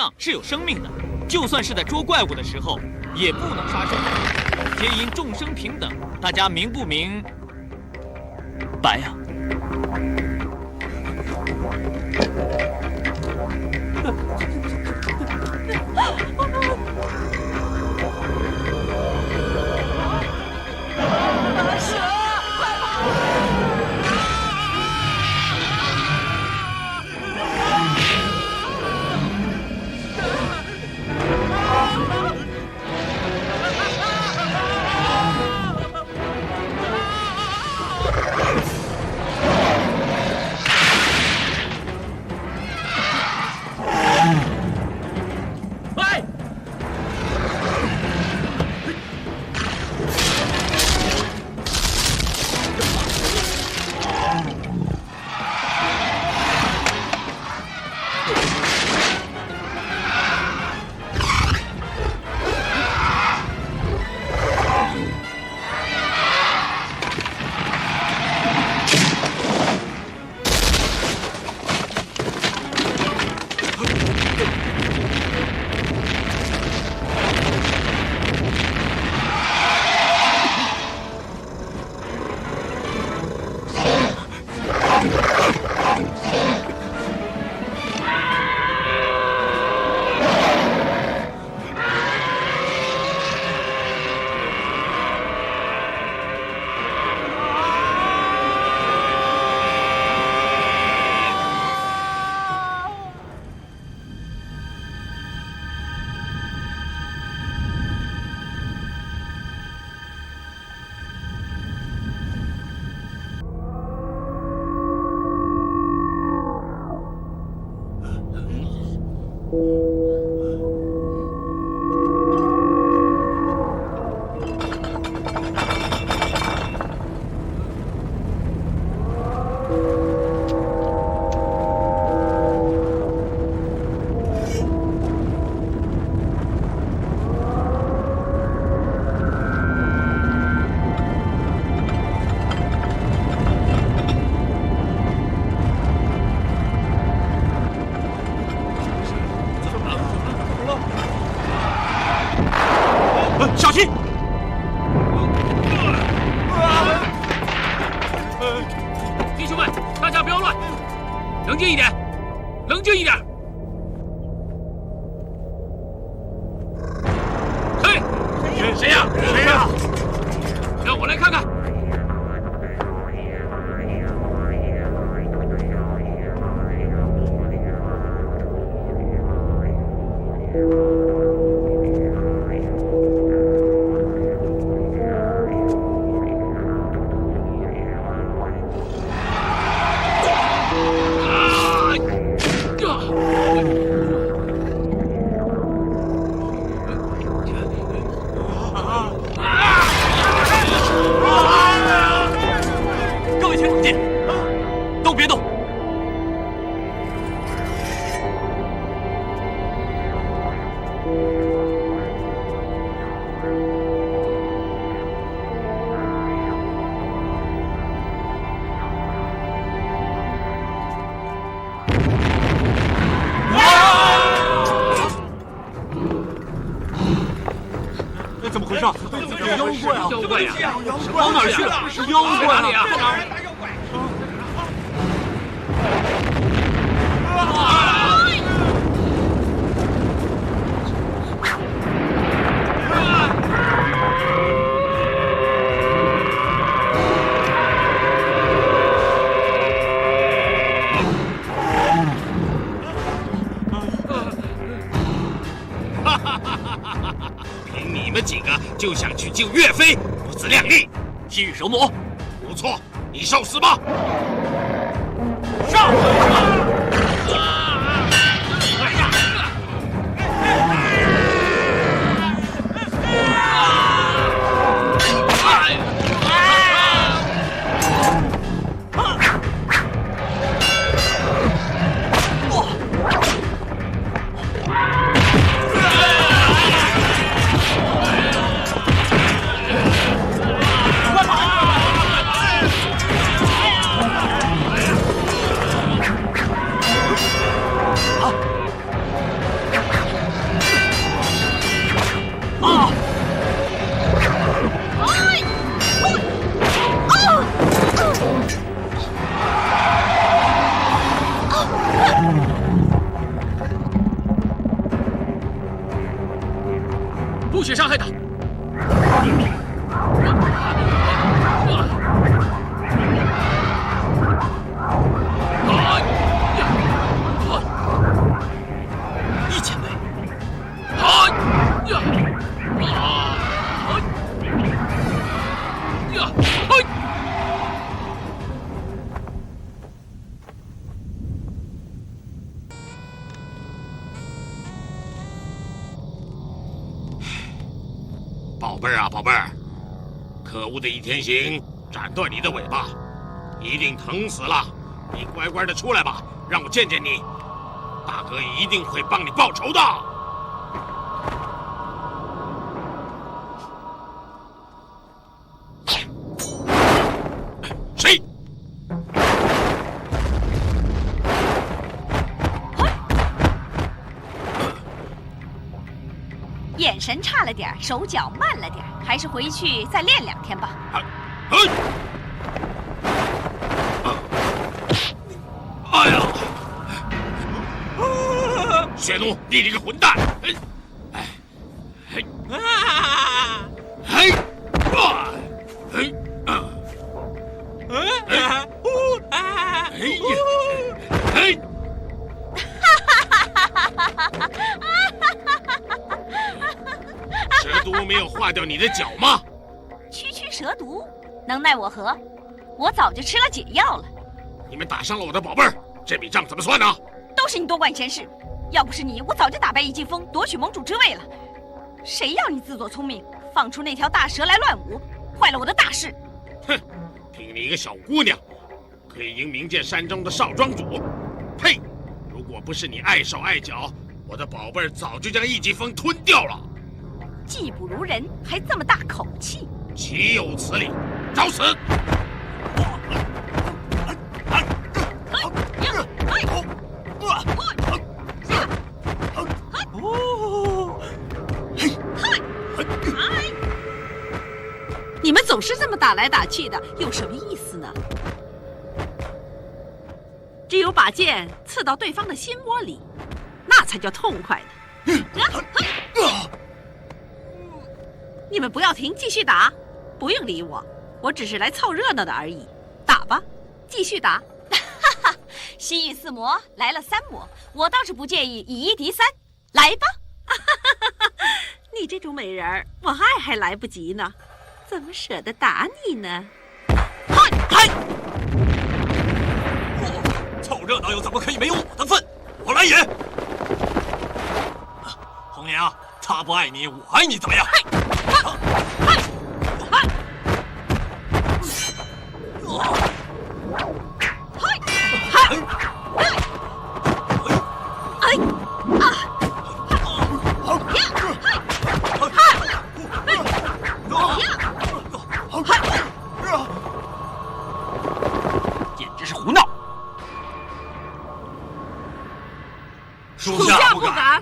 样是有生命的，就算是在捉怪物的时候，也不能杀生。皆因众生平等，大家明不明白呀？小心！弟兄们，大家不要乱，冷静一点，冷静一点。嘿，谁呀？谁呀？让我来看看。各位请冷静，都别动。怎么回事？有妖怪啊！妖怪呀！往哪儿去了？是妖怪哪里啊？在哪儿？凭你们几个就想去救岳飞，不自量力！西域神魔，不错，你受死吧！上！血伤害他。一前辈，宝贝儿啊，宝贝儿，可恶的倚天行斩断你的尾巴，一定疼死了。你乖乖的出来吧，让我见见你。大哥一定会帮你报仇的。谁？眼神差了点，手脚慢了点，还是回去再练2天吧。哎呀！血奴，你这个混蛋！蛇毒没有化掉你的脚吗？区区蛇毒，能奈我何？我早就吃了解药了。你们打伤了我的宝贝儿，这笔账怎么算呢？都是你多管闲事，要不是你，我早就打败易劲风，夺取盟主之位了。谁要你自作聪明，放出那条大蛇来乱舞，坏了我的大事？哼，凭你一个小姑娘，可以赢冥界山中的少庄主？呸！如果不是你碍手碍脚，我的宝贝儿早就将易劲风吞掉了。技不如人，还这么大口气，岂有此理！找死！你们总是这么打来打去的，有什么意思呢？只有把剑刺到对方的心窝里，那才叫痛快呢。你们不要停，继续打，不用理我，我只是来凑热闹的而已。打吧，继续打。哈哈，西域4魔来了3魔，我倒是不介意以1敌3，来吧。你这种美人儿，我爱还来不及呢，怎么舍得打你呢？嗨！凑热闹又怎么可以没有我的份？我来也。红娘，他不爱你，我爱你，怎么样？简直是胡闹！属下不敢。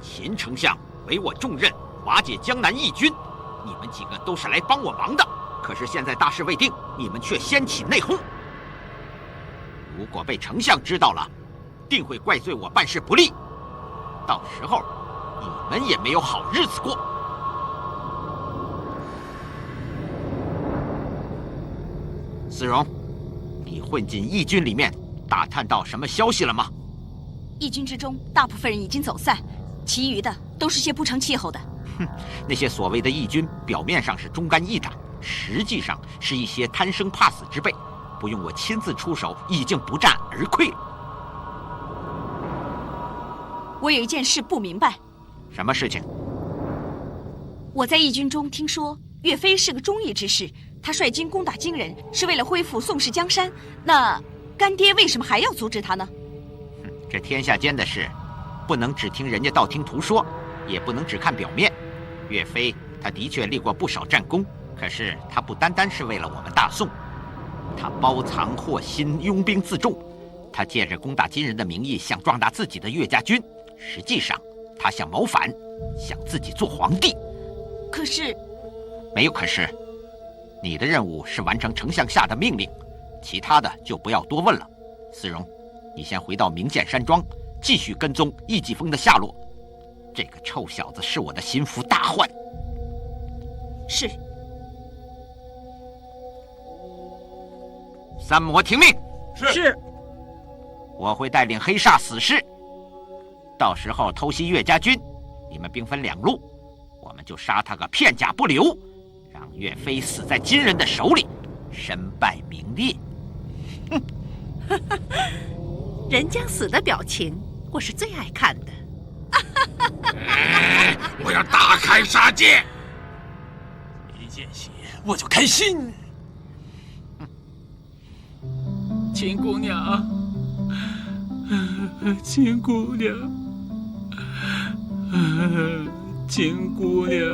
秦丞相委我重任，瓦解江南义军，你们几个都是来帮我忙的。可是现在大事未定，你们却掀起内讧。如果被丞相知道了，定会怪罪我办事不力，到时候你们也没有好日子过。思荣，你混进义军里面，打探到什么消息了吗？义军之中，大部分人已经走散，其余的都是些不成气候的。哼，那些所谓的义军，表面上是忠肝义胆，实际上是一些贪生怕死之辈，不用我亲自出手，已经不战而溃了。我有一件事不明白。什么事情？我在义军中听说，岳飞是个忠义之士，他率军攻打荆人，是为了恢复宋氏江山。那干爹为什么还要阻止他呢？这天下间的事，不能只听人家道听途说，也不能只看表面。岳飞他的确立过不少战功，可是他不单单是为了我们大宋，他包藏祸心，拥兵自重。他借着攻打金人的名义，想壮大自己的岳家军，实际上他想谋反，想自己做皇帝。可是，没有可是，你的任务是完成丞相下的命令，其他的就不要多问了。思荣，你先回到明剑山庄，继续跟踪易继风的下落。这个臭小子是我的心腹大患。是。三魔听命。是。我会带领黑煞死士，到时候偷袭岳家军，你们兵分2路，我们就杀他个片甲不留，让岳飞死在金人的手里，身败名裂。人将死的表情，我是最爱看的。我要大开杀戒，一见血我就开心。秦姑娘，秦姑娘，秦姑娘，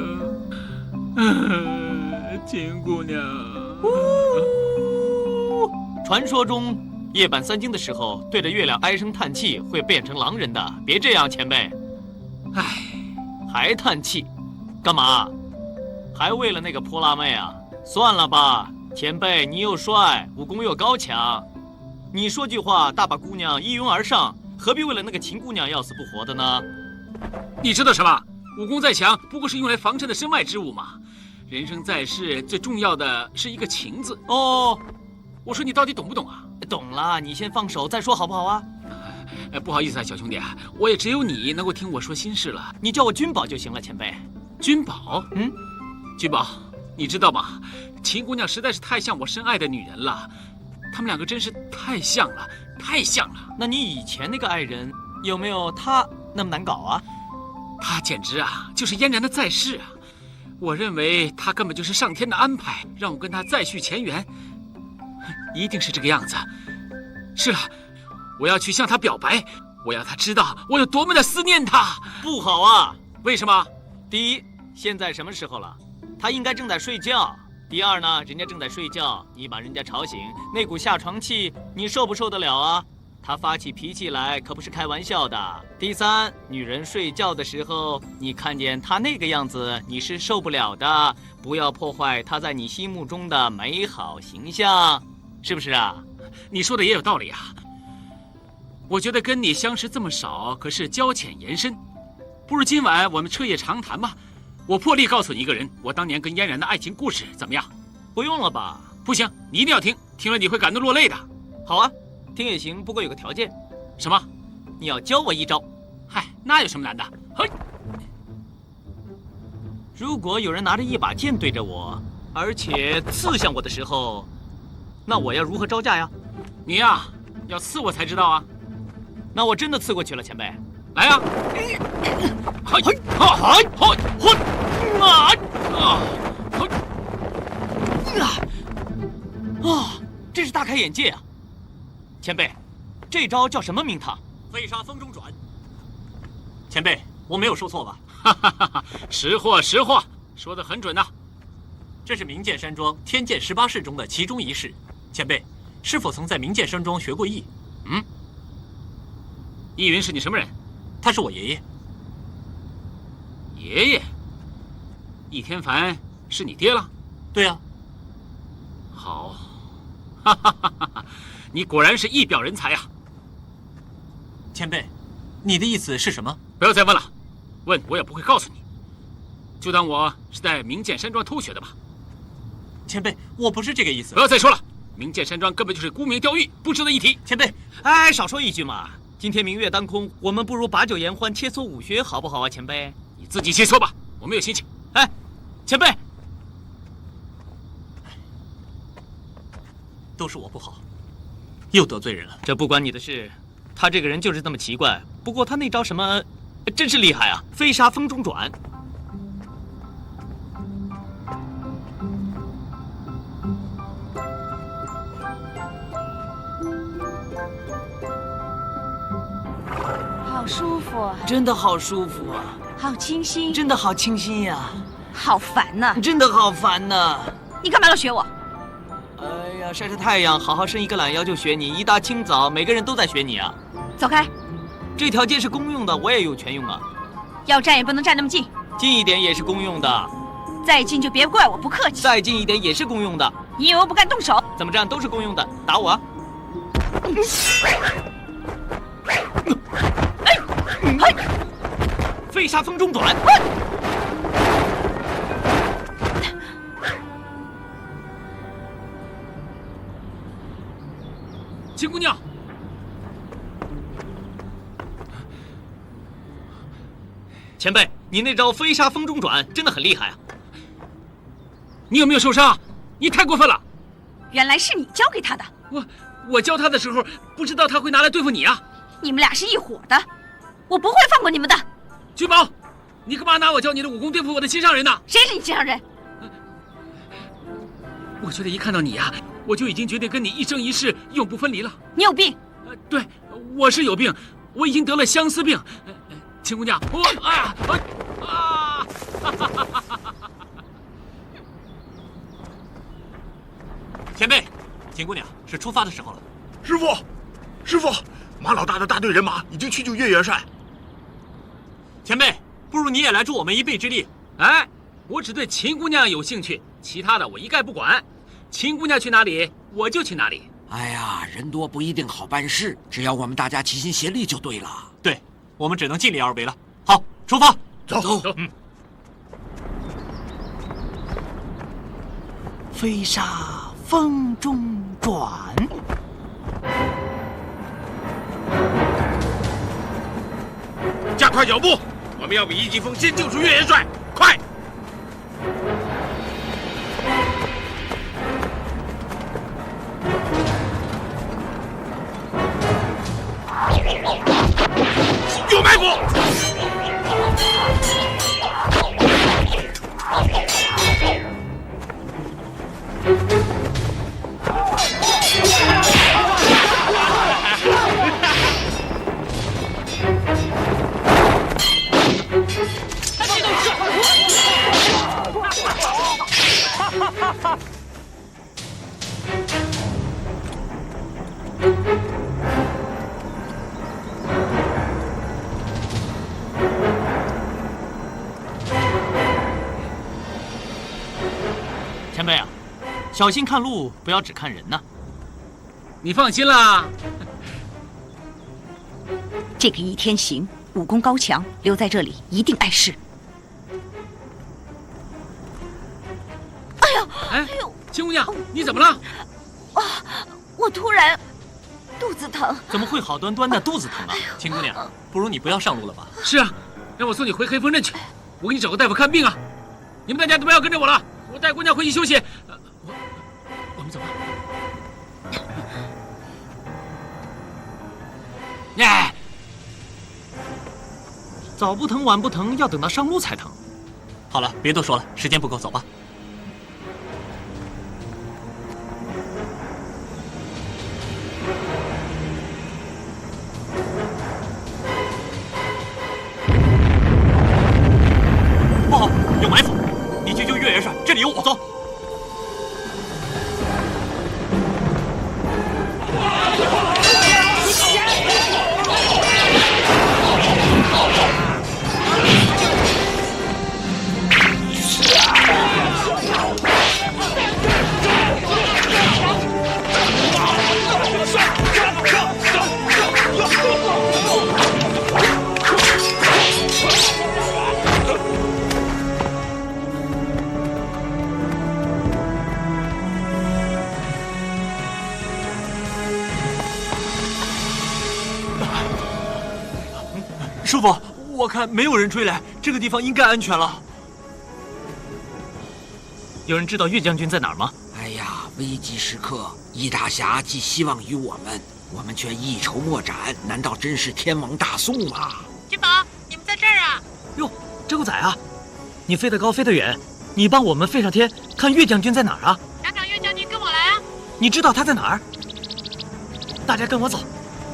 秦姑娘。传说中夜半3更的时候，对着月亮唉声叹气，会变成狼人的。别这样，前辈。唉，还叹气，干嘛？还为了那个泼辣妹啊？算了吧，前辈，你又帅，武功又高强，你说句话，大把姑娘一拥而上，何必为了那个秦姑娘要死不活的呢？你知道什么？武功再强，不过是用来防身的身外之物嘛。人生在世，最重要的是一个情字。哦，我说你到底懂不懂啊？懂了，你先放手再说好不好啊？不好意思啊，小兄弟，我也只有你能够听我说心事了。你叫我君宝就行了，前辈。君宝？嗯，君宝，你知道吗？秦姑娘实在是太像我深爱的女人了，他们2个真是太像了，太像了。那你以前那个爱人有没有她那么难搞啊？她简直啊，就是嫣然的在世啊！我认为她根本就是上天的安排，让我跟她再续前缘，一定是这个样子。是了，我要去向她表白，我要她知道我有多么的思念她。不好啊！为什么？第一，现在什么时候了？她应该正在睡觉。第二呢，人家正在睡觉，你把人家吵醒，那股下床气，你受不受得了啊？她发起脾气来可不是开玩笑的。第三，女人睡觉的时候，你看见她那个样子，你是受不了的。不要破坏她在你心目中的美好形象，是不是啊？你说的也有道理啊。我觉得跟你相识这么少，可是交浅言深，不如今晚我们彻夜长谈吧。我破例告诉你一个人，我当年跟嫣然的爱情故事，怎么样？不用了吧？不行，你一定要听，听了你会感动落泪的。好啊，听也行，不过有个条件。什么？你要教我一招。嗨，那有什么难的？嘿，如果有人拿着一把剑对着我，而且刺向我的时候，那我要如何招架呀？你呀，要刺我才知道啊。那我真的刺过去了，前辈。来呀！嘿，嘿，嘿，嘿，嘿，真是大开眼界啊！前辈，这招叫什么名堂？飞沙风中转。前辈，我没有说错吧？哈哈哈哈！识货，识货，说得很准呐。这是明剑山庄天剑18式中的其中一式。前辈，是否曾在明剑山庄学过艺？嗯。易云是你什么人？他是我爷爷。爷爷？易天凡是你爹了？对啊。好，哈哈哈哈！你果然是一表人才啊！前辈，你的意思是什么？不要再问了，问我也不会告诉你，就当我是在明剑山庄偷学的吧。前辈，我不是这个意思。不要再说了，明剑山庄根本就是沽名钓誉，不值得一提。前辈，哎，少说一句嘛。今天明月当空，我们不如把酒言欢，切磋武学，好不好啊，前辈？你自己切磋吧，我没有心情。哎，前辈，都是我不好，又得罪人了。这不关你的事。他这个人就是这么奇怪。不过他那招什么，真是厉害啊！飞沙风中转。好舒服啊，真的好舒服啊，好清新，真的好清新呀，好烦呐！真的好烦呐！你干嘛要学我？哎呀，晒晒太阳，好好伸一个懒腰就学你。一大清早，每个人都在学你啊！走开！这条街是公用的，我也有权用啊。要站也不能站那么近，近一点也是公用的。再近就别怪我不客气。再近一点也是公用的。你以为我不敢动手？怎么站都是公用的，打我啊！飞沙风中转。秦姑娘，前辈，你那招飞沙风中转真的很厉害啊！你有没有受伤？你太过分了！原来是你教给他的。我教他的时候，不知道他会拿来对付你啊！你们俩是一伙的，我不会放过你们的。君宝，你干嘛拿我教你的武功对付我的心上人呢？谁是你心上人？我觉得一看到你呀，我就已经决定跟你一生一世永不分离了。你有病！对，我是有病，我已经得了相思病。秦姑娘，前辈，秦姑娘是出发的时候了。师傅，马老大的大队人马已经去救岳元帅。前辈，不如你也来助我们一臂之力。哎，我只对秦姑娘有兴趣，其他的我一概不管。秦姑娘去哪里，我就去哪里。哎呀，人多不一定好办事，只要我们大家齐心协力就对了。对，我们只能尽力而为了。好，出发，走。飞沙风中转。加快脚步，我们要比一级风先救出岳元帅，快！有埋伏！前辈啊，小心看路，不要只看人呐。你放心啦，这个倚天行武功高强，留在这里一定碍事。哎呦，秦姑娘，你怎么了？我突然肚子疼。怎么会好端端的肚子疼啊？秦姑娘，不如你不要上路了吧？是啊，让我送你回黑风镇去，我给你找个大夫看病啊。你们大家都不要跟着我了，我带姑娘回去休息。我们走吧。哎，早不疼晚不疼，要等到上路才疼。好了，别多说了，时间不够，走吧。不好，有埋伏！你去救岳元帅，这里有我。走。师傅，我看没有人追来，这个地方应该安全了。有人知道岳将军在哪儿吗？哎呀，危急时刻，易大侠寄希望于我们，我们却一筹莫展，难道真是天王大宋吗？君宝，你们在这儿啊？哟，真狗仔啊！你飞得高，飞得远，你帮我们飞上天，看岳将军在哪儿啊？想找岳将军，跟我来啊！你知道他在哪儿？大家跟我走。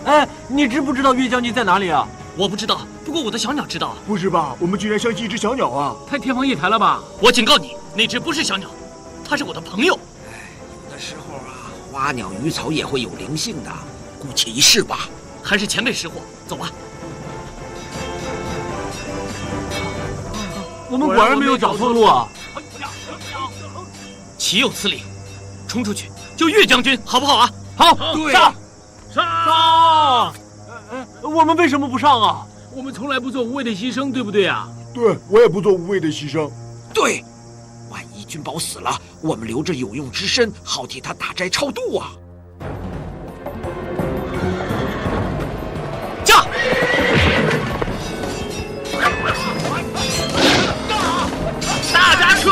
哎，你知不知道岳将军在哪里啊？我不知道，不过我的小鸟知道啊。不是吧？我们居然相信一只小鸟啊！太天方夜谭了吧？我警告你，那只不是小鸟，它是我的朋友。有的时候啊，花鸟鱼草也会有灵性的，姑且一试吧。还是前辈识货，走吧。我们果然没有找错路啊！岂有此理！冲出去救岳将军，好不好啊？好，对上！我们为什么不上啊？我们从来不做无谓的牺牲，对不对啊？对，我也不做无谓的牺牲。对，万一君宝死了，我们留着有用之身，好替他打斋超度啊！驾！大战车！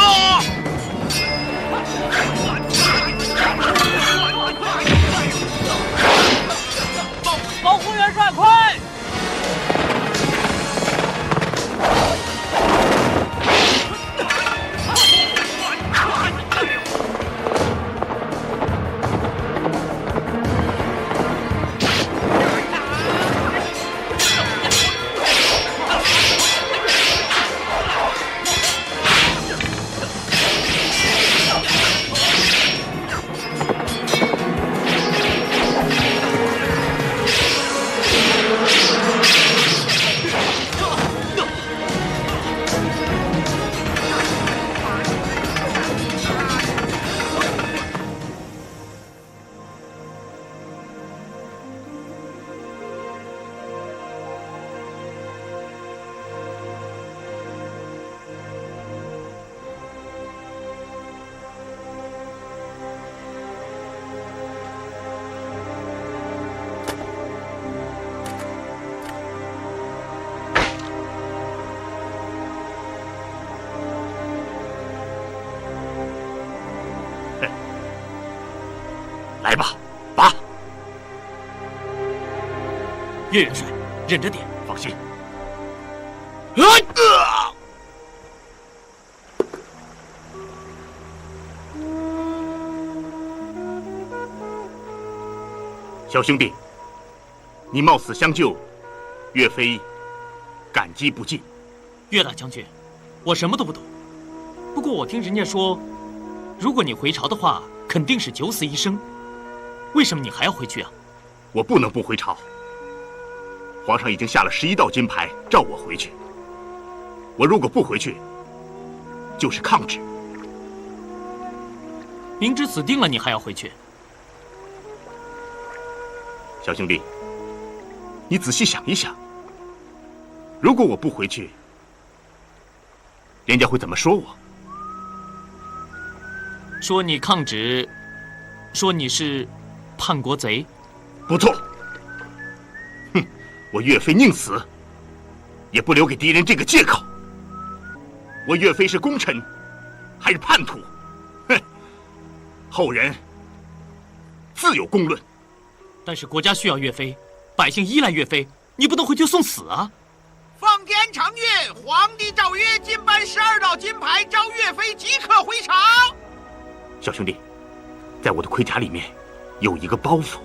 保护元帅，快！来吧，拔！岳元帅，忍着点，放心。小兄弟，你冒死相救，岳飞感激不尽。岳大将军，我什么都不懂。不过我听人家说，如果你回朝的话，肯定是九死一生。为什么你还要回去啊？我不能不回朝。皇上已经下了11道金牌，召我回去。我如果不回去，就是抗旨。明知死定了，你还要回去？小兄弟，你仔细想一想，如果我不回去，人家会怎么说我？说你抗旨，说你是叛国贼。不错。哼，我岳飞宁死，也不留给敌人这个借口。我岳飞是功臣，还是叛徒？哼，后人自有公论。但是国家需要岳飞，百姓依赖岳飞，你不能回去送死啊！奉天承运，皇帝诏曰：金班12道金牌，召岳飞即刻回朝。小兄弟，在我的盔甲里面有一个包袱，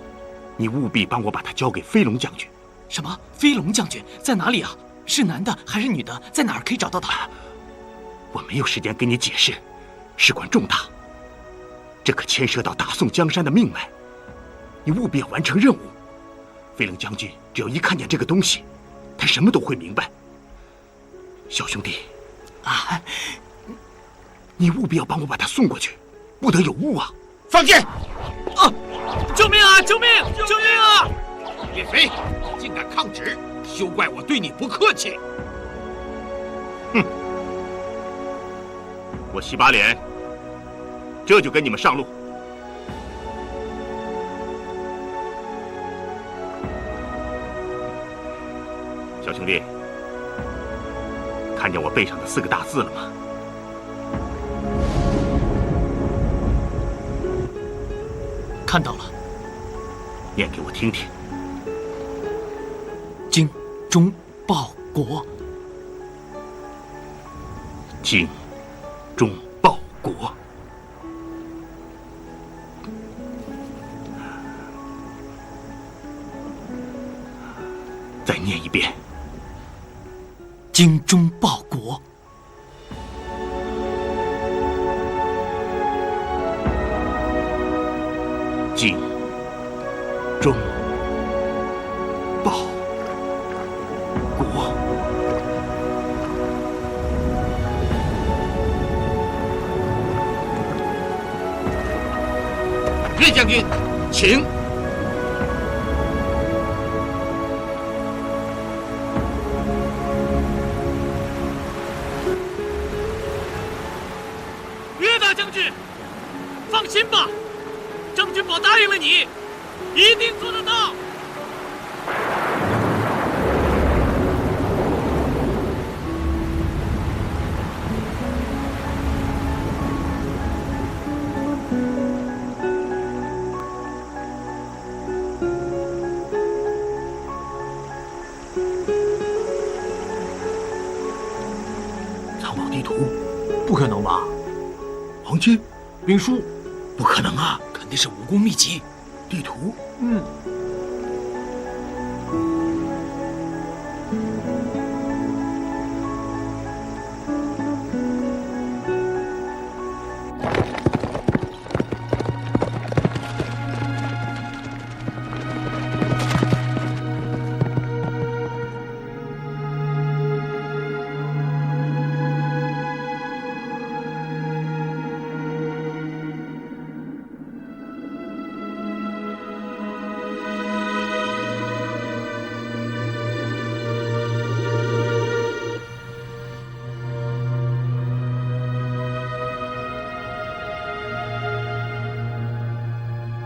你务必帮我把它交给飞龙将军。什么？飞龙将军在哪里啊？是男的还是女的？在哪儿可以找到他？我没有时间跟你解释，事关重大，这可牵涉到大宋江山的命脉，你务必要完成任务。飞龙将军只要一看见这个东西，他什么都会明白。小兄弟，啊，你务必要帮我把他送过去，不得有误啊！放箭！啊！救命啊！救命！救命啊！岳飞，竟敢抗旨，休怪我对你不客气。哼！我西八连这就跟你们上路。小兄弟，看见我背上的4个大字了吗？看到了。念给我听听。精忠报国。精忠报国。再念一遍。精忠报国。精忠报国。岳将军，请。将军，放心吧，张君宝答应了你，一定做得到。藏宝地图，不可能吧？黄金、兵书，不可能啊！肯定是武功秘籍。地图，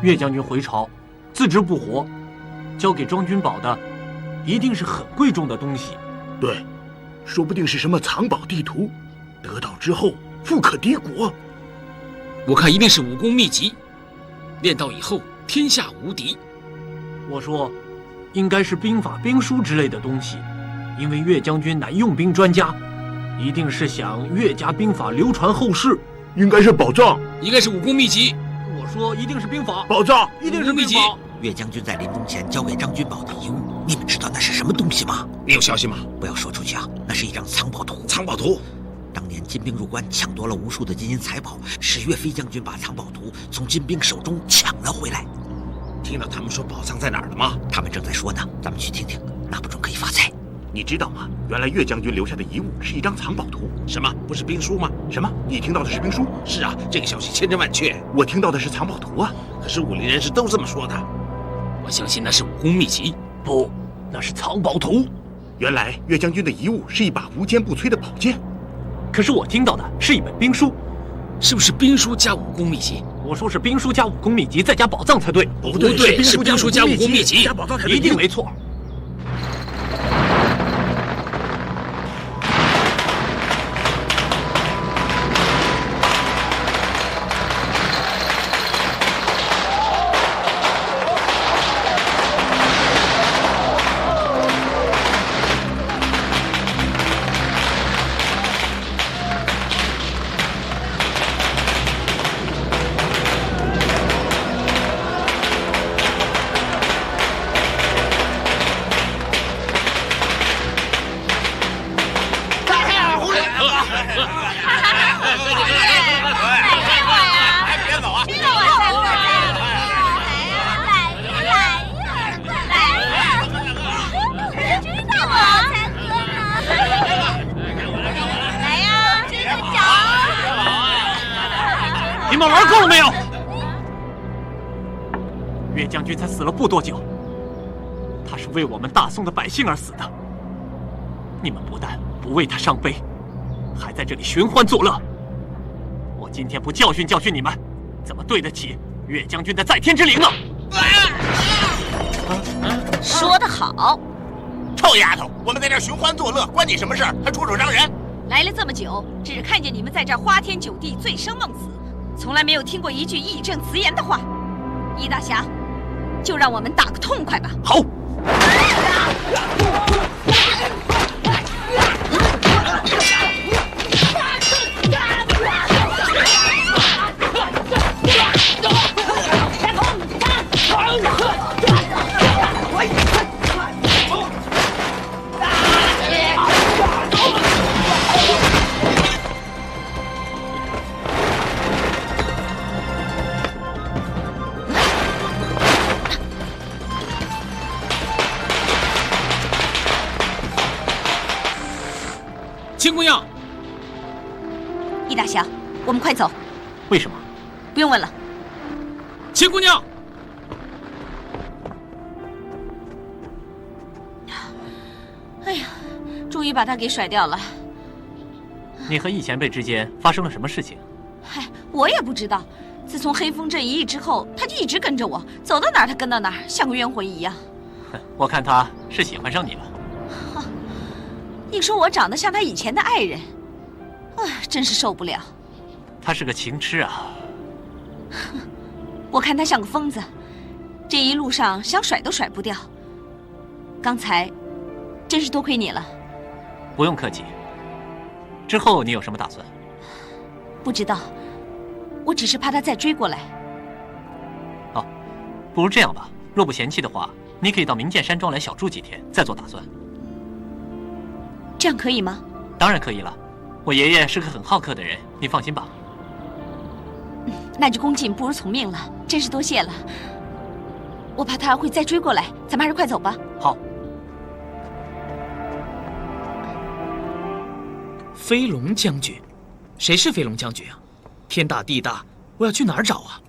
岳将军回朝，自知不活，交给庄君宝的，一定是很贵重的东西。对，说不定是什么藏宝地图，得到之后富可敌国。我看一定是武功秘籍，练到以后天下无敌。我说，应该是兵法、兵书之类的东西，因为岳将军乃用兵专家，一定是想岳家兵法流传后世。应该是宝藏，应该是武功秘籍。我说一定是兵法，宝藏，一定是兵法。岳将军在临终前交给张君宝的遗物，你们知道那是什么东西吗？你有消息吗？不要说出去啊！那是一张藏宝图。藏宝图，当年金兵入关，抢夺了无数的金银财宝，是岳飞将军把藏宝图从金兵手中抢了回来。听到他们说宝藏在哪儿了吗？他们正在说呢，咱们去听听，那不准可以发财。你知道吗？原来岳将军留下的遗物是一张藏宝图。什么？不是兵书吗？什么？你听到的是兵书？是啊，这个消息千真万确。我听到的是藏宝图啊。可是武林人士都这么说的。我相信那是武功秘籍。不，那是藏宝图。原来岳将军的遗物是一把无坚不摧的宝剑。可是我听到的是一本兵书，是不是兵书加武功秘籍？我说是兵书加武功秘籍再加宝藏才对。不对，是兵书加武功秘籍，加宝藏才对，一定没错。你们玩够了没有？岳将军才死了不多久，他是为我们大宋的百姓而死的。你们不但不为他伤悲，还在这里寻欢作乐。我今天不教训教训你们，怎么对得起岳将军的在天之灵呢？说得好！臭丫头，我们在这寻欢作乐，关你什么事儿？还出手伤人！来了这么久，只看见你们在这花天酒地、醉生梦死，从来没有听过一句义正辞严的话。易大侠，就让我们打个痛快吧。好。秦姑娘，易大侠，我们快走。为什么？不用问了。秦姑娘，哎呀，终于把他给甩掉了。你和易前辈之间发生了什么事情？嗨，我也不知道。自从黑风镇一役之后，他就一直跟着我，走到哪儿他跟到哪儿，像个冤魂一样。我看他是喜欢上你了。一说我长得像他以前的爱人，真是受不了。他是个情痴啊。我看他像个疯子，这一路上想甩都甩不掉。刚才真是多亏你了。不用客气。之后你有什么打算？不知道，我只是怕他再追过来。哦，不如这样吧，若不嫌弃的话，你可以到明剑山庄来小住几天，再做打算。这样可以吗？当然可以了，我爷爷是个很好客的人，你放心吧。那就恭敬不如从命了，真是多谢了。我怕他会再追过来，咱们还是快走吧。好。飞龙将军，谁是飞龙将军啊？天大地大，我要去哪儿找啊？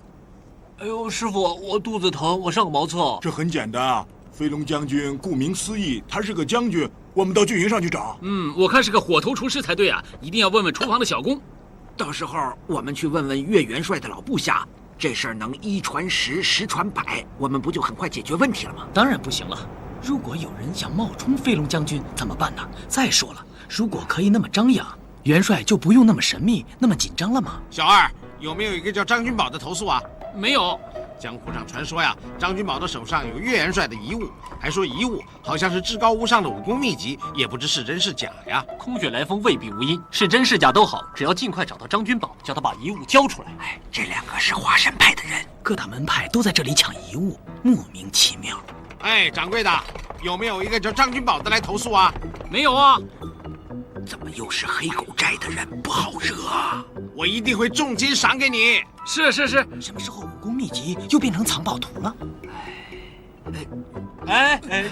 哎呦，师傅，我肚子疼，我上个茅厕。这很简单啊，飞龙将军顾名思义，他是个将军，我们到军营上去找。我看是个火头厨师才对啊，一定要问问厨房的小工。到时候我们去问问岳元帅的老部下，这事儿能1传10，10传100，我们不就很快解决问题了吗？当然不行了。如果有人想冒充飞龙将军怎么办呢？再说了，如果可以那么张扬，元帅就不用那么神秘，那么紧张了吗？小二，有没有一个叫张君宝的投诉啊？没有。江湖上传说呀，张君宝的手上有岳元帅的遗物，还说遗物好像是至高无上的武功秘籍，也不知是真是假呀。空穴来风未必无因，是真是假都好，只要尽快找到张君宝，叫他把遗物交出来。这2个是华山派的人，各大门派都在这里抢遗物，莫名其妙。掌柜的，有没有一个叫张君宝的来投诉啊？没有啊。怎么又是黑狗寨的人？不好惹啊！我一定会重金赏给你。是。什么时候武功秘籍又变成藏宝图了？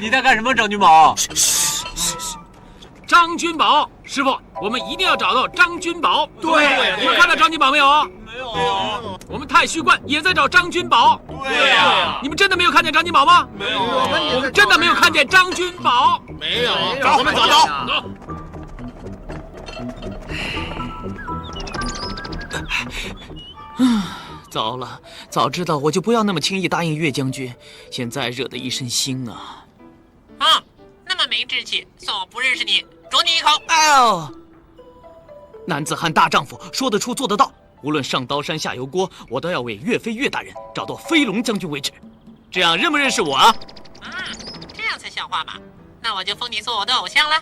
你在干什么，张君宝？张君宝，师傅，我们一定要找到张君宝。对，你们看到张君宝没有？没有。我们太虚观也在找张君宝。对呀。你们真的没有看见张君宝吗？没有。我们真的没有看见张君宝。没有。找我们走。糟了，早知道我就不要那么轻易答应岳将军，现在惹得一身腥啊！那么没志气，算我不认识你，啄你一口！哎呦！男子汉大丈夫，说得出做得到，无论上刀山下油锅，我都要为岳飞岳大人找到飞龙将军为止。这样认不认识我啊？这样才像话嘛！那我就封你做我的偶像了。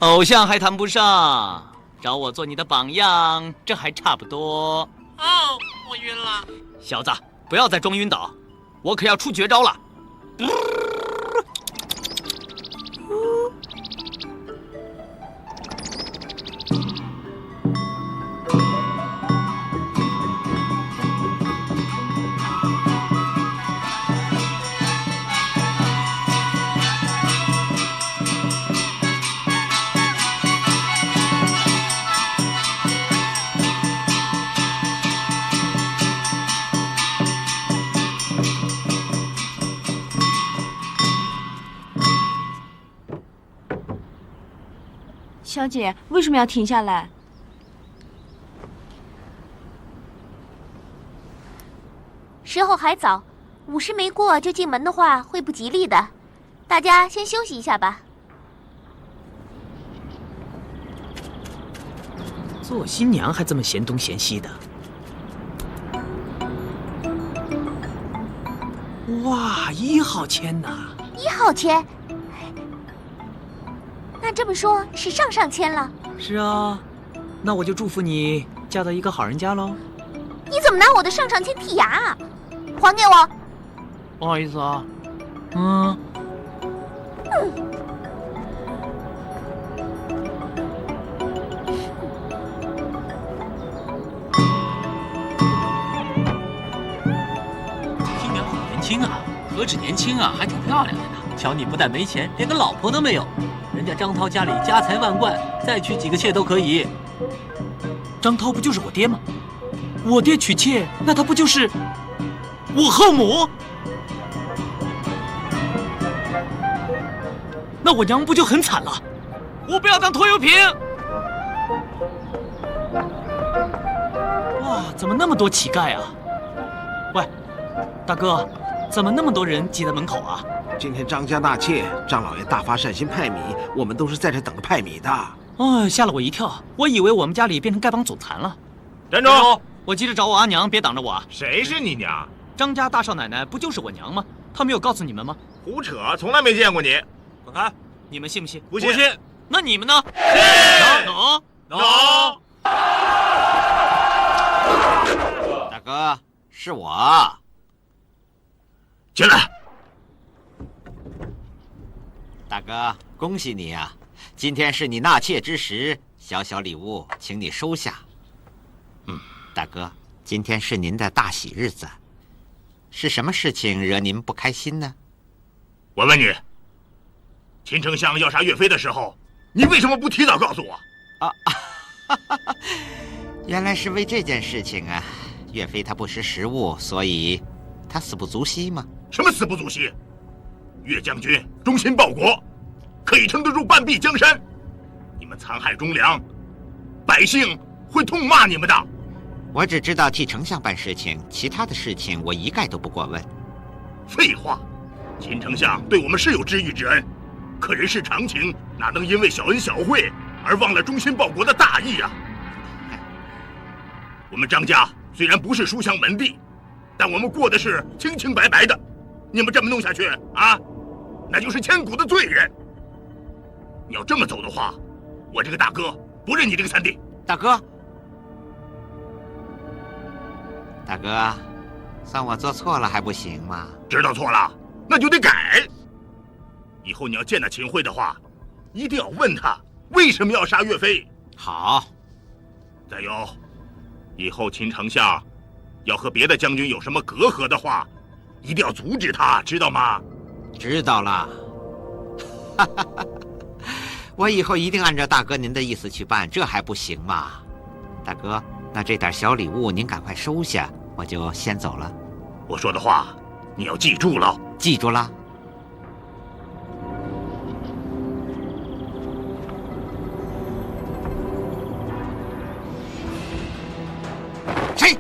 偶像还谈不上，找我做你的榜样，这还差不多。我晕了。小子，不要再装晕倒，我可要出绝招了。小姐，为什么要停下来？时候还早，午时没过就进门的话会不吉利的。大家先休息一下吧。做新娘还这么嫌东嫌西的。哇，1号签呐！1号签。那这么说，是上签了？是啊，那我就祝福你嫁到一个好人家喽。你怎么拿我的上签剔牙啊？还给我！不好意思啊。新娘好年轻啊，何止年轻啊，还挺漂亮的呢。瞧你不但没钱，连个老婆都没有。人家张涛家里家财万贯，再娶几个妾都可以。张涛不就是我爹吗？我爹娶妾，那他不就是我后母？那我娘不就很惨了？我不要当拖油瓶！呀，怎么那么多乞丐啊？喂，大哥，怎么那么多人挤在门口啊？今天张家纳妾，张老爷大发善心派米，我们都是在这等着派米的。哦，吓了我一跳，我以为我们家里变成丐帮总裁了。站住！我急着找我阿娘，别挡着我啊！谁是你娘？张家大少奶奶不就是我娘吗？她没有告诉你们吗？胡扯，从来没见过你。滚开！你们信不信？不信。那你们呢？信。喏。大哥，是我。进来。大哥，恭喜你啊！今天是你纳妾之时，小小礼物，请你收下。大哥，今天是您的大喜日子，是什么事情惹您不开心呢？我问你，秦丞相要杀岳飞的时候，你为什么不提早告诉我？原来是为这件事情啊！岳飞他不识时务，所以他死不足惜吗？什么死不足惜？岳将军忠心报国，可以撑得住半壁江山。你们残害忠良，百姓会痛骂你们的。我只知道替丞相办事情，其他的事情我一概都不过问。废话，秦丞相对我们是有知遇之恩，可人世常情，哪能因为小恩小惠而忘了忠心报国的大义啊？我们张家虽然不是书香门第，但我们过的是清清白白的。你们这么弄下去啊，那就是千古的罪人。你要这么走的话，我这个大哥不认你这个三弟。大哥，算我做错了还不行吗？知道错了，那就得改。以后你要见到秦桧的话，一定要问他为什么要杀岳飞。好。再有，以后秦丞相要和别的将军有什么隔阂的话，一定要阻止他，知道吗？知道了。我以后一定按照大哥您的意思去办，这还不行吗？大哥，那这点小礼物您赶快收下，我就先走了。我说的话你要记住了。记住了。谁？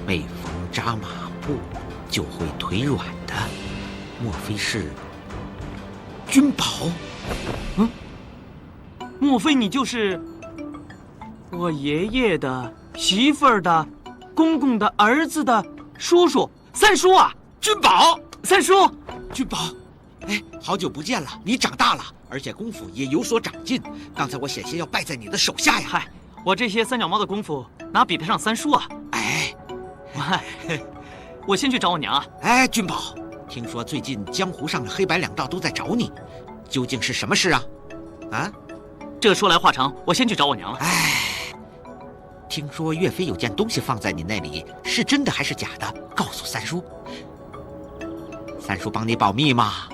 每逢扎马步就会腿软的，莫非是君宝？莫非你就是我爷爷的媳妇儿的公公的儿子的叔叔三叔啊？君宝，三叔，君宝，哎，好久不见了，你长大了，而且功夫也有所长进。刚才我险些要败在你的手下呀！嗨，我这些三脚猫的功夫哪比得上三叔啊？哎，我先去找我娘啊！哎，君宝，听说最近江湖上的黑白两道都在找你，究竟是什么事啊？啊？这说来话长，我先去找我娘了。哎，听说岳飞有件东西放在你那里，是真的还是假的？告诉三叔。三叔帮你保密吗？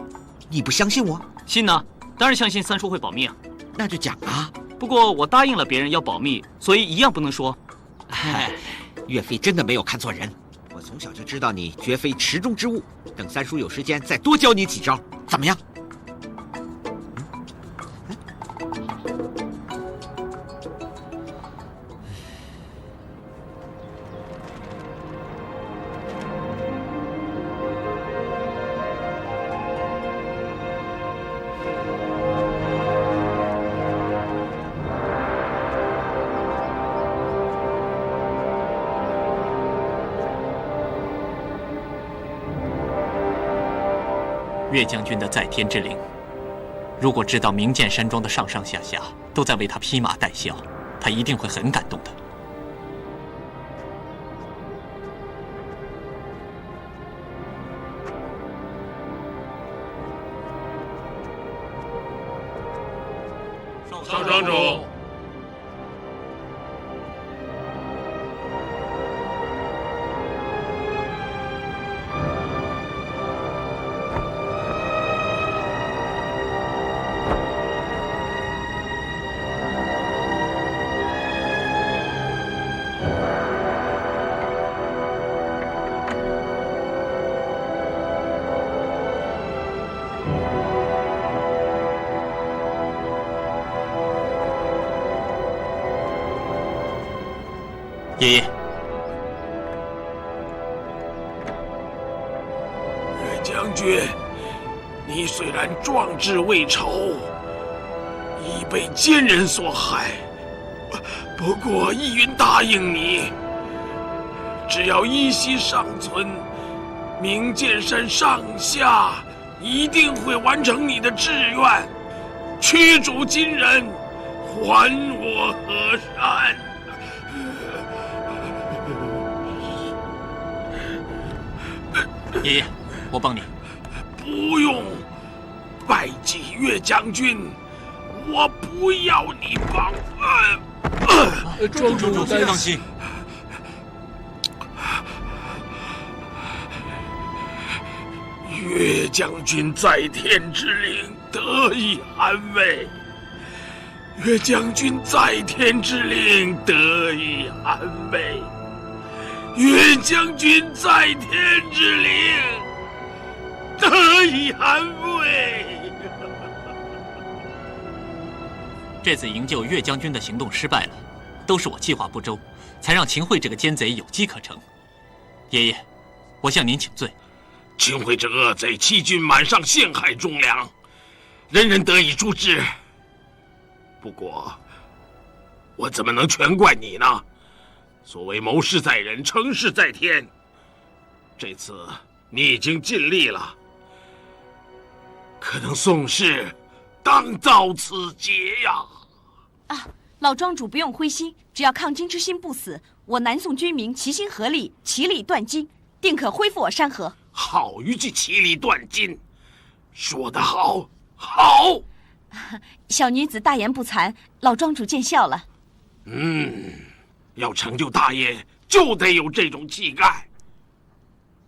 你不相信我？信呢，当然相信三叔会保密啊。那就讲啊。不过我答应了别人要保密，所以一样不能说。哎，岳飞真的没有看错人。我从小就知道你绝非池中之物。等三叔有时间再多教你几招，怎么样？岳将军的在天之灵，如果知道明剑山庄的上上下下都在为他披麻戴孝，他一定会很感动的。爷爷，岳将军，你虽然壮志未酬，已被奸人所害，不过义云答应你，只要依稀尚存，明剑山上下一定会完成你的志愿，驱逐金人，还我河山。爷爷，我帮你。不用，拜祭岳将军，我不要你帮。庄主放心。岳将军在天之灵得以安慰，岳将军在天之灵得以安慰，岳将军在天之灵得以安慰。这次营救岳将军的行动失败了，都是我计划不周，才让秦桧这个奸贼有机可乘。爷爷，我向您请罪。秦桧这恶贼欺君瞒上，陷害忠良，人人得以诛之。不过，我怎么能全怪你呢？所谓谋事在人，成事在天。这次你已经尽力了，可能宋氏当遭此劫呀！啊，老庄主不用灰心，只要抗金之心不死，我南宋军民齐心合力，其利断金，定可恢复我山河。好一句其利断金，说得好，好！小女子大言不惭，老庄主见笑了。要成就大业，就得有这种气概。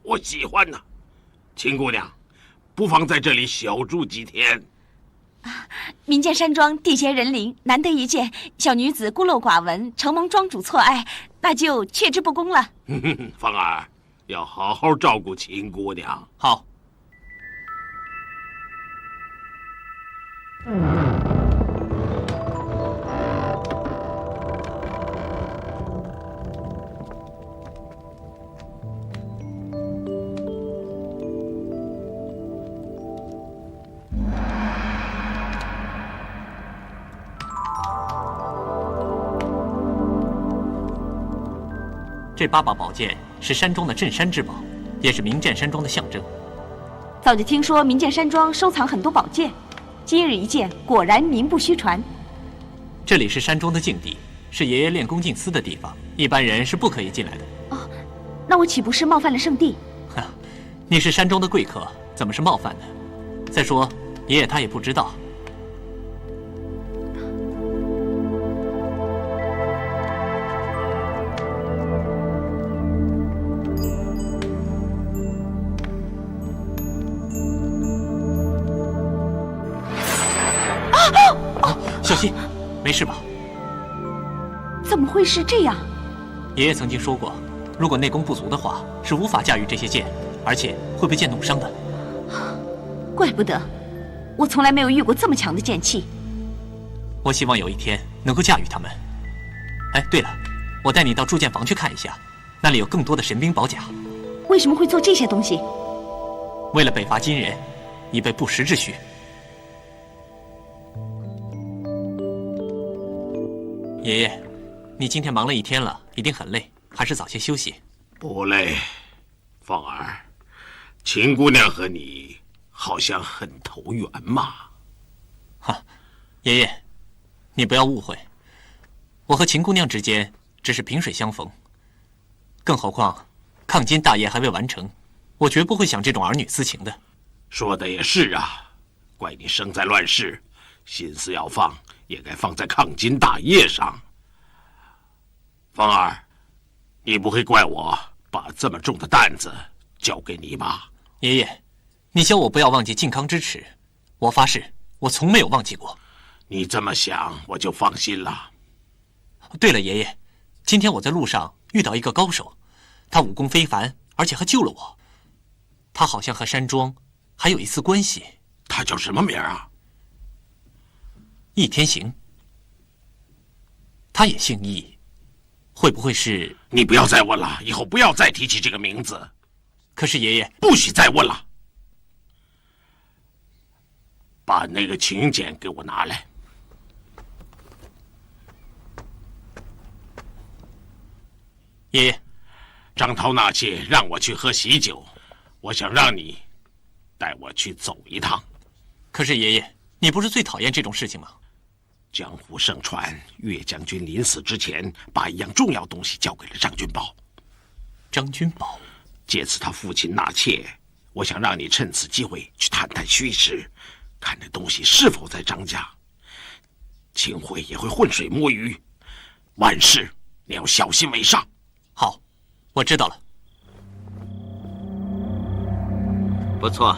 我喜欢呢。秦姑娘，不妨在这里小住几天。民间山庄地结人灵，难得一见，小女子孤陋寡闻，承蒙庄主错爱，那就却之不恭了。芳儿，要好好照顾秦姑娘。好。这8把宝剑是山庄的镇山之宝，也是名剑山庄的象征。早就听说名剑山庄收藏很多宝剑，今日一见，果然名不虚传。这里是山庄的禁地，是爷爷练功静思的地方，一般人是不可以进来的。哦，那我岂不是冒犯了圣地？你是山庄的贵客，怎么是冒犯呢？再说，爷爷他也不知道。小心，没事吧？怎么会是这样？爷爷曾经说过，如果内功不足的话，是无法驾驭这些剑，而且会被剑弄伤的。怪不得，我从来没有遇过这么强的剑气。我希望有一天能够驾驭它们。哎，对了，我带你到铸剑房去看一下，那里有更多的神兵宝甲。为什么会做这些东西？为了北伐金人，以备不时之需。爷爷，你今天忙了一天了，一定很累，还是早些休息。不累，芳儿，秦姑娘和你好像很投缘嘛。哈，爷爷，你不要误会，我和秦姑娘之间只是萍水相逢。更何况，抗金大业还未完成，我绝不会想这种儿女私情的。说的也是啊，怪你生在乱世，心思要放，也该放在抗金大业上。芳儿，你不会怪我把这么重的担子交给你吧？爷爷，你教我不要忘记靖康之耻，我发誓，我从没有忘记过。你这么想，我就放心了。对了，爷爷，今天我在路上遇到一个高手，他武功非凡，而且还救了我。他好像和山庄还有一丝关系。他叫什么名啊？易天行。他也姓易，会不会是？你不要再问了，以后不要再提起这个名字。可是爷爷，不许再问了。把那个请柬给我拿来。爷爷，张涛纳妾让我去喝喜酒，我想让你带我去走一趟。可是爷爷，你不是最讨厌这种事情吗？江湖盛传，岳将军临死之前把一样重要东西交给了张君宝。张君宝，借此他父亲纳妾，我想让你趁此机会去探探虚实，看那东西是否在张家。秦桧也会浑水摸鱼，万事你要小心为上。好，我知道了。不错，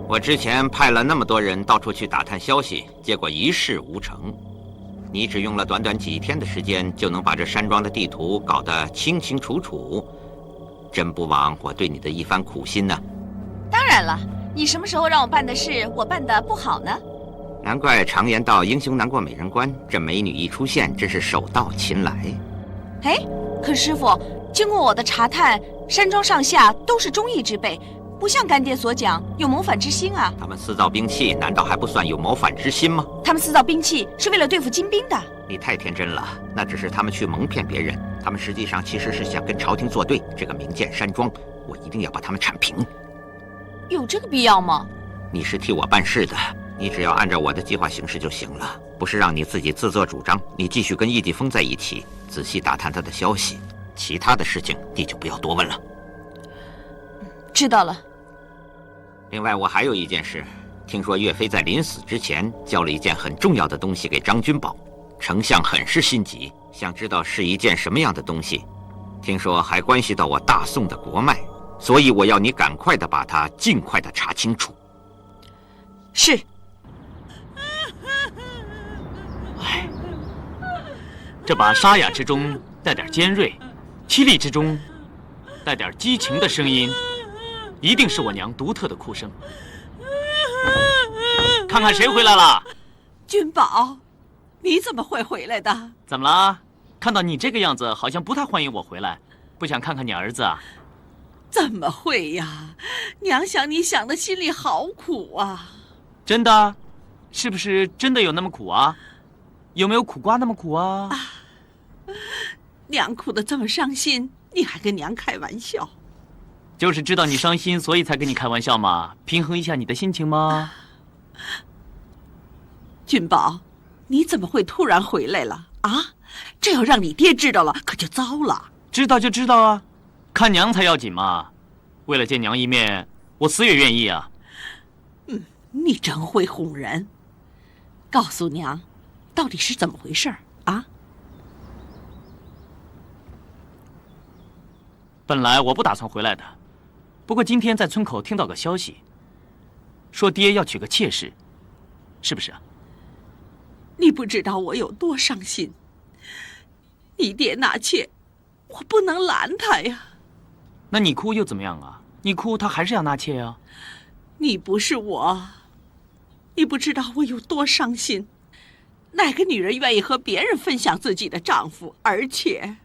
我之前派了那么多人到处去打探消息，结果一事无成。你只用了短短几天的时间，就能把这山庄的地图搞得清清楚楚，真不枉我对你的一番苦心呢。当然了，你什么时候让我办的事，我办得不好呢？难怪常言道英雄难过美人关，这美女一出现，真是手到擒来。哎，可师傅，经过我的查探，山庄上下都是忠义之辈，不像干爹所讲有谋反之心啊。他们私造兵器，难道还不算有谋反之心吗？他们私造兵器是为了对付金兵的。你太天真了，那只是他们去蒙骗别人，他们实际上其实是想跟朝廷作对。这个明剑山庄，我一定要把他们铲平。有这个必要吗？你是替我办事的，你只要按照我的计划行事就行了，不是让你自己自作主张。你继续跟易地峰在一起，仔细打探他的消息，其他的事情你就不要多问了。知道了。另外，我还有一件事，听说岳飞在临死之前交了一件很重要的东西给张君宝，丞相很是心急，想知道是一件什么样的东西。听说还关系到我大宋的国脉，所以我要你赶快的把它尽快的查清楚。是。哎，这把沙哑之中带点尖锐，凄厉之中带点激情的声音，一定是我娘独特的哭声。看看谁回来了？君宝，你怎么会回来的？怎么了？看到你这个样子，好像不太欢迎我回来，不想看看你儿子啊？怎么会呀？娘想你想的心里好苦啊！真的？是不是真的有那么苦啊？有没有苦瓜那么苦啊？娘哭得这么伤心，你还跟娘开玩笑？就是知道你伤心，所以才跟你开玩笑嘛，平衡一下你的心情吗？君宝，你怎么会突然回来了啊？这要让你爹知道了，可就糟了。知道就知道啊，看娘才要紧嘛。为了见娘一面，我死也愿意啊。你真会哄人。告诉娘，到底是怎么回事啊？本来我不打算回来的，不过今天在村口听到个消息，说爹要娶个妾室，是不是啊？你不知道我有多伤心。你爹纳妾，我不能拦他呀。那你哭又怎么样啊？你哭他还是要纳妾啊。你不是我，你不知道我有多伤心。哪个女人愿意和别人分享自己的丈夫？而且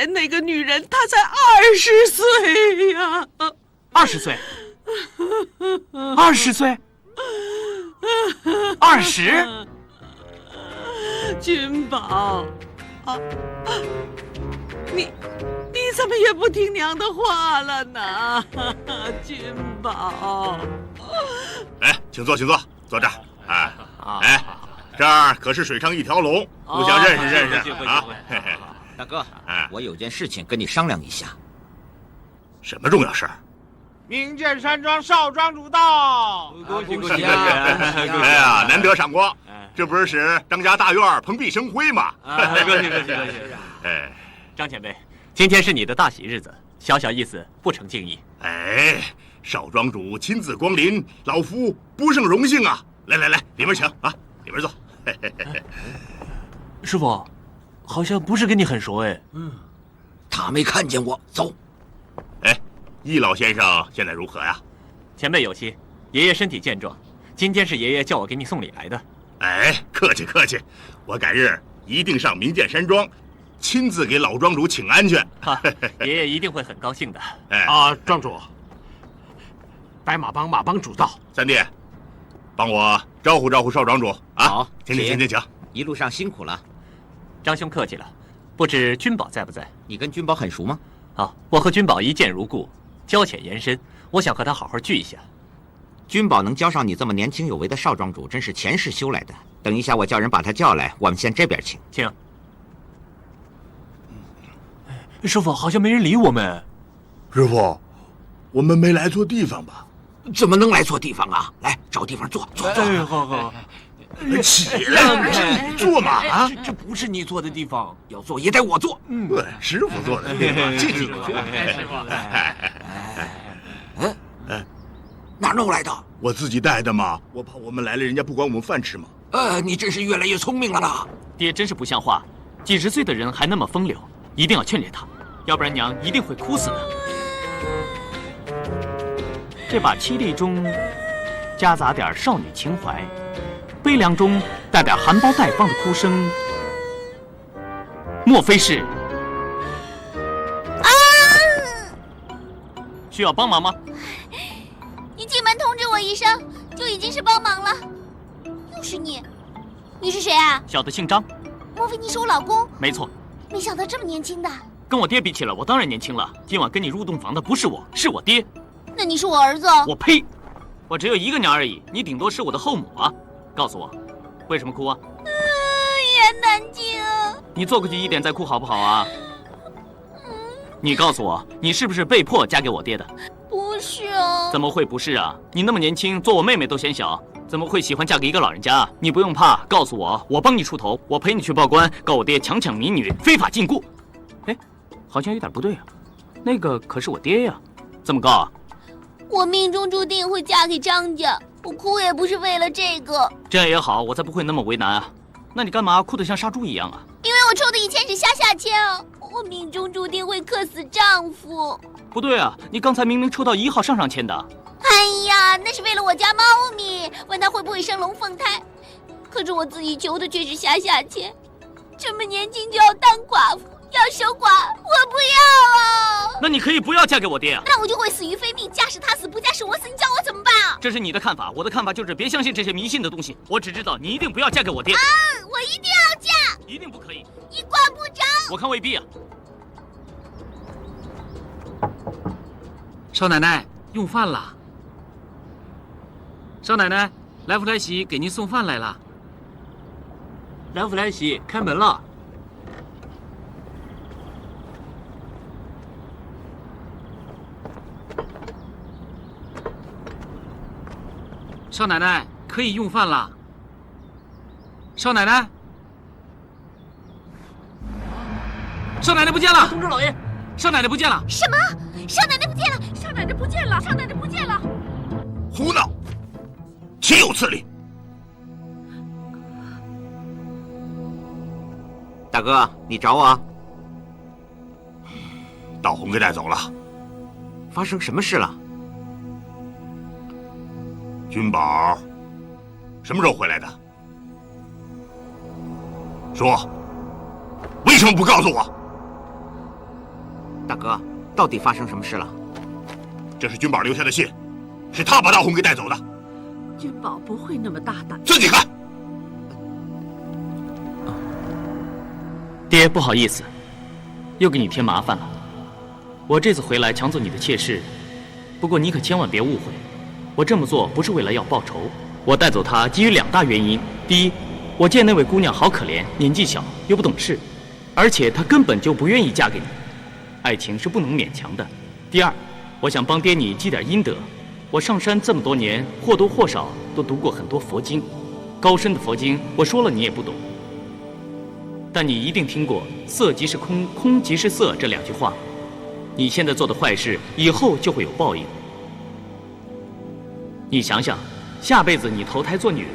那个女人她才20岁呀！20岁？20岁？20？君宝，你怎么也不听娘的话了呢？君宝，来，请坐，请坐，坐这儿。哎，这儿可是水上一条龙，互相认识认识啊。大哥，我有件事情跟你商量一下。什么重要事儿？明剑山庄少庄主到，恭喜！哎呀，难得赏光，这不是使张家大院蓬荜生辉吗？恭喜！哎，张前辈，今天是你的大喜日子，小小意思不成敬意。哎，少庄主亲自光临，老夫不胜荣幸啊！来，里面请啊，里面坐。师傅，好像不是跟你很熟哎。他没看见我，走。哎，易老先生现在如何呀？前辈有期，爷爷身体健壮，今天是爷爷叫我给你送礼来的。哎，客气客气，我改日一定上明剑山庄，亲自给老庄主请安去。爷爷一定会很高兴的。庄主，白马帮主到。三弟，帮我招呼招呼少庄主啊！好，请。一路上辛苦了。张兄客气了。不知君宝在不在？你跟君宝很熟吗？我和君宝一见如故，交浅言深，我想和他好好聚一下。君宝能交上你这么年轻有为的少庄主，真是前世修来的。等一下，我叫人把他叫来，我们先这边请。请。师傅，好像没人理我们。师傅，我们没来错地方吧？怎么能来错地方啊？来，找地方坐。好。起来，坐嘛！这不是你坐的地方，要坐也得我坐。对，师傅坐的地方，进去坐。哪弄来的？我自己带的嘛。我怕我们来了，人家不管我们饭吃嘛。你真是越来越聪明了啦！爹真是不像话，几十岁的人还那么风流，一定要劝劝他，要不然娘一定会哭死的。这把凄厉中夹杂点少女情怀，悲凉中带点含苞待放的哭声，莫非是？需要帮忙吗？你进门通知我一声，就已经是帮忙了。又是你，你是谁啊？小的姓张。莫非你是我老公？没错。没想到这么年轻的。跟我爹比起来，我当然年轻了。今晚跟你入洞房的不是我，是我爹。那你是我儿子？我呸！我只有一个娘而已，你顶多是我的后母啊。告诉我，为什么哭啊？言难尽。你坐过去一点再哭好不好啊？你告诉我，你是不是被迫嫁给我爹的？不是啊。怎么会不是啊？你那么年轻，做我妹妹都嫌小，怎么会喜欢嫁给一个老人家啊？你不用怕，告诉我，我帮你出头，我陪你去报官，告我爹强抢民女，非法禁锢。哎，好像有点不对啊，那个可是我爹呀，怎么告啊？我命中注定会嫁给张家，我哭也不是为了这个。这样也好，我才不会那么为难啊。那你干嘛哭得像杀猪一样啊？因为我抽的以前是下签啊，我命中注定会克死丈夫。不对啊，你刚才明明抽到1号上签的。哎呀，那是为了我家猫咪，问它会不会生龙凤胎。可是我自己求的却是下签，这么年轻就要当寡妇，要守寡，我不要了。那你可以不要嫁给我爹啊。那我就会死于非命，嫁是他死，不嫁是我死，你叫我怎么办啊？这是你的看法，我的看法就是别相信这些迷信的东西。我只知道你一定不要嫁给我爹。我一定要嫁，一定不可以，一卦不着。我看未必啊。少奶奶，用饭了。少奶奶，来福来喜给您送饭来了。来福来喜，开门了。少奶奶，可以用饭了。少奶奶，少奶奶不见了！通知老爷，少奶奶不见了！什么？少奶奶不见了！少奶奶不见了！少奶奶不见了！胡闹！岂有此理！大哥，你找我？道红给带走了。发生什么事了？君宝什么时候回来的？说，为什么不告诉我？大哥，到底发生什么事了？这是君宝留下的信，是他把道红给带走的。君宝不会那么大胆。自己看。爹，不好意思，又给你添麻烦了。我这次回来抢走你的妾室，不过你可千万别误会，我这么做不是为了要报仇。我带走她基于2大原因：第一，我见那位姑娘好可怜，年纪小又不懂事，而且她根本就不愿意嫁给你，爱情是不能勉强的。第二，我想帮爹你积点阴德。我上山这么多年，或多或少都读过很多佛经，高深的佛经，我说了你也不懂。但你一定听过“色即是空，空即是色”这2句话。你现在做的坏事，以后就会有报应。你想想，下辈子你投胎做女人，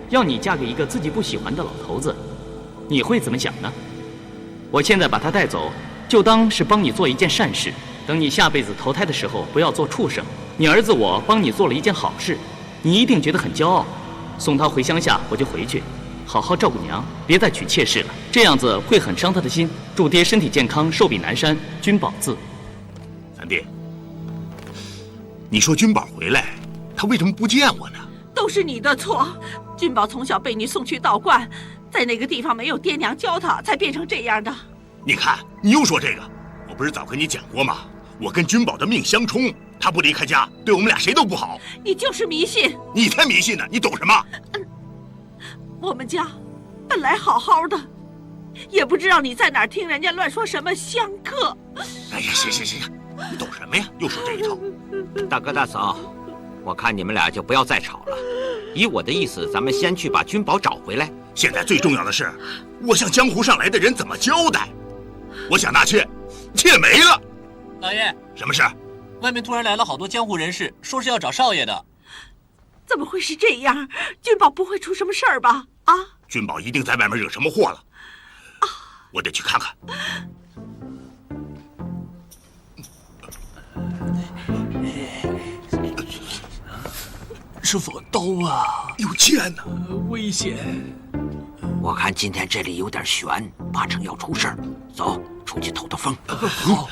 要你嫁给一个自己不喜欢的老头子，你会怎么想呢？我现在把他带走，就当是帮你做一件善事。等你下辈子投胎的时候，不要做畜生。你儿子我帮你做了一件好事，你一定觉得很骄傲。送他回乡下，我就回去。好好照顾娘，别再娶妾室了，这样子会很伤她的心。祝爹身体健康，寿比南山。君宝字。三弟，你说君宝回来，他为什么不见我呢？都是你的错。君宝从小被你送去道观，在那个地方没有爹娘教他，才变成这样的。你看，你又说这个，我不是早跟你讲过吗？我跟君宝的命相冲，他不离开家，对我们俩谁都不好。你就是迷信。你才迷信呢！你懂什么？我们家本来好好的，也不知道你在哪儿听人家乱说什么香客。哎呀，行，你懂什么呀？又说这一套。大哥大嫂，我看你们俩就不要再吵了。依我的意思，咱们先去把君宝找回来。现在最重要的是，我向江湖上来的人怎么交代？我想纳妾，妾没了。老爷，什么事？外面突然来了好多江湖人士，说是要找少爷的。怎么会是这样？君宝不会出什么事儿吧？啊！君宝一定在外面惹什么祸了。我得去看看。是否刀啊？有剑呢，危险！我看今天这里有点悬，八成要出事儿。走，出去透透风。好。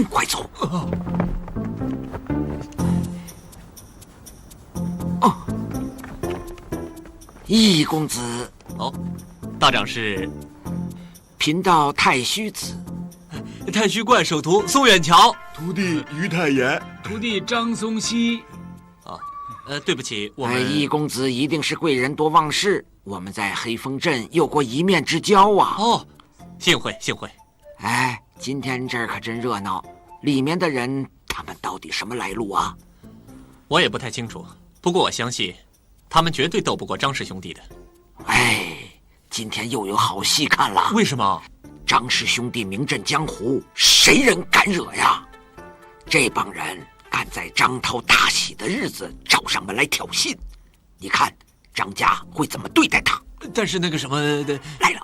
快走！易公子。哦，大长是贫道太虚子。太虚观首徒宋远桥，徒弟于太炎，徒弟张松溪。对不起，我们易公子一定是贵人多忘事，我们在黑风镇有过一面之交啊。哦，幸会。哎，今天这儿可真热闹，里面的人他们到底什么来路啊？我也不太清楚，不过我相信，他们绝对斗不过张氏兄弟的。哎，今天又有好戏看了。为什么？张氏兄弟名震江湖，谁人敢惹呀？这帮人敢在张涛大喜的日子找上门来挑衅，你看张家会怎么对待他？但是那个什么的来了。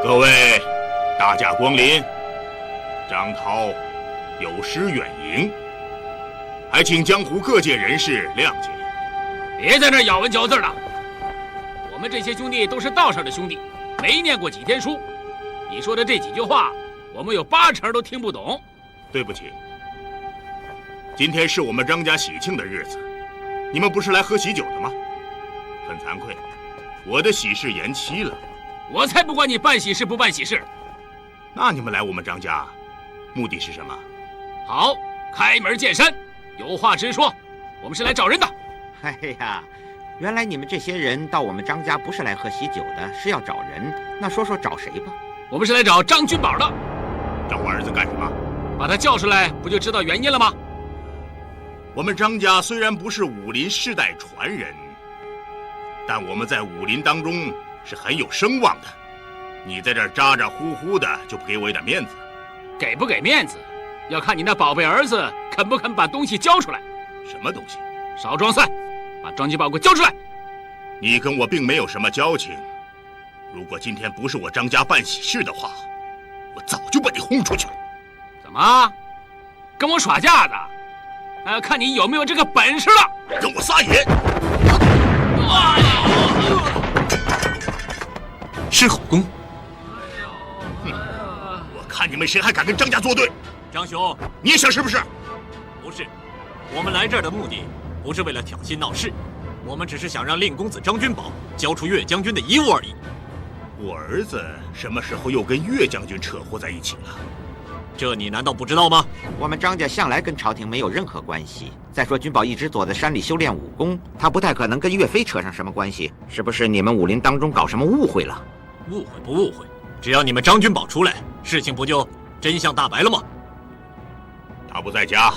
各位大驾光临，张涛有失远迎，还请江湖各界人士谅解。别在那咬文嚼字了，我们这些兄弟都是道上的兄弟，没念过几天书，你说的这几句话，我们有8成都听不懂。对不起，今天是我们张家喜庆的日子，你们不是来喝喜酒的吗？很惭愧，我的喜事延期了。我才不管你办喜事不办喜事。那你们来我们张家，目的是什么？好，开门见山，有话直说，我们是来找人的。哎呀，原来你们这些人到我们张家不是来喝喜酒的，是要找人。那说说找谁吧。我们是来找张君宝的。找我儿子干什么？把他叫出来，不就知道原因了吗？我们张家虽然不是武林世代传人，但我们在武林当中是很有声望的。你在这儿咋咋呼呼的，就不给我一点面子？给不给面子，要看你那宝贝儿子肯不肯把东西交出来。什么东西？少装蒜，把张君宝给我交出来！你跟我并没有什么交情，如果今天不是我张家办喜事的话，我早就把你轰出去了。怎么，跟我耍架子？那要看你有没有这个本事了。跟我撒野！狮吼功。我看你们谁还敢跟张家作对！张兄，你想是不是？不是，我们来这儿的目的不是为了挑衅闹事，我们只是想让令公子张君宝交出岳将军的遗物而已。我儿子什么时候又跟岳将军扯和在一起了？这你难道不知道吗？我们张家向来跟朝廷没有任何关系。再说君宝一直躲在山里修炼武功，他不太可能跟岳飞扯上什么关系。是不是你们武林当中搞什么误会了？误会不误会？只要你们张君宝出来，事情不就真相大白了吗？他不在家，